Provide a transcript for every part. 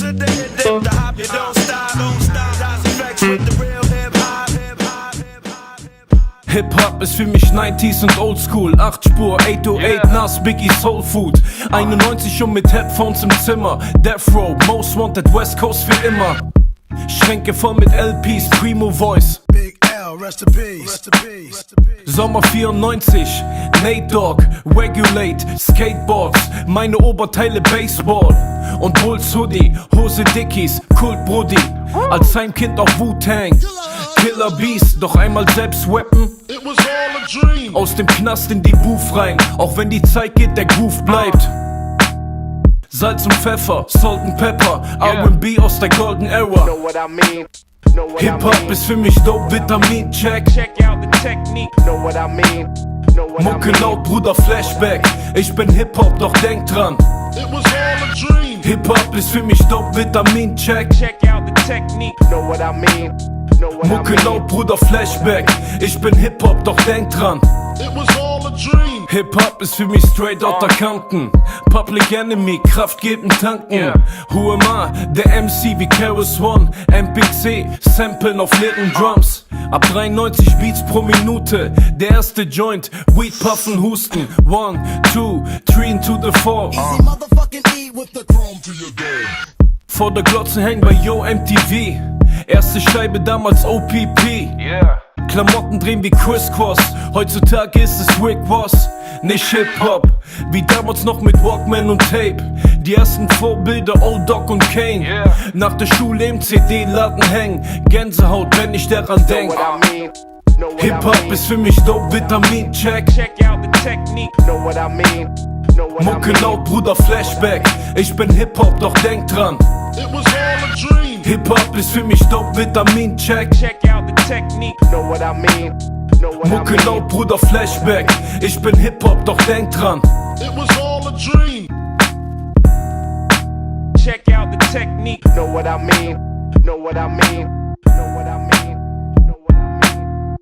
should they hit the hop, you don't stop, Daz Effects with the real hip-hop. Hip-Hop ist für mich 90s und Oldschool. 8 Spur, 808, Nas, Biggie, Soul Food. 91 und mit Headphones im Zimmer. Death Row, Most Wanted, West Coast für immer. Schränke voll mit LPs, Primo Voice. Big L, rest in peace. Sommer 94, Nate Dogg, Regulate, Skateboards, meine Oberteile Baseball und Bulls Hoodie, Hose Dickies, Kult Brudi, als Heimkind auf Wu-Tang, Killer Beast, doch einmal selbst Weapon. It was all a dream. Aus dem Knast in die Booth rein, auch wenn die Zeit geht, der Groove bleibt. Salz und Pfeffer, Salt and Pepper, R&B aus der Golden Era. Know what I mean? Hip-Hop ist für mich dope, Vitamin, check. Check out the technique. Know what I mean? Mucke laut, Bruder, Flashback. Ich bin Hip-Hop, doch denk dran. It was all a dream. Hip-Hop ist für mich dope, Vitamin, check. Check out the technique. Know what I mean? Mucke laut, Bruder, Flashback. Ich bin Hip-Hop, doch denk dran. It was all a dream. Hip-Hop ist für mich straight outta Kanten. Public Enemy, Kraft geben tanken. Who am I? Der MC wie Keras One. MPC, Samplen auf leeren Drums. Ab 93 Beats pro Minute. Der erste Joint, Weed puffen, husten. 1, 2, 3 into the 4. Easy motherfucking E with the chrome to your door. Vor der Glotze hängen bei Yo MTV. Erste Scheibe damals OPP. Klamotten drehen wie Crisscross. Heutzutage ist es Rick Ross, nicht Hip-Hop. Wie damals noch mit Walkman und Tape. Die ersten Vorbilder Old Dog und Kane. Nach der Schule im CD-Laden hängen. Gänsehaut, wenn ich daran denk. Hip-Hop ist für mich dope, Vitamin, check. Check out the technique. Know what I mean? Mucke laut, Bruder, Flashback. Ich bin Hip-Hop, doch denk dran. It was all a dream. Hip-Hop ist für mich dope, Vitamin, check. Check out the technique. Know what I mean? Mucke laut, Bruder, Flashback. Ich bin Hip-Hop, doch denk dran. It was all a dream. Check out the technique. Know what I mean? Know what I mean? Know what I mean? Know what I mean?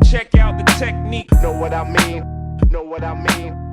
Check out the technique. Know what I mean? Know what I mean?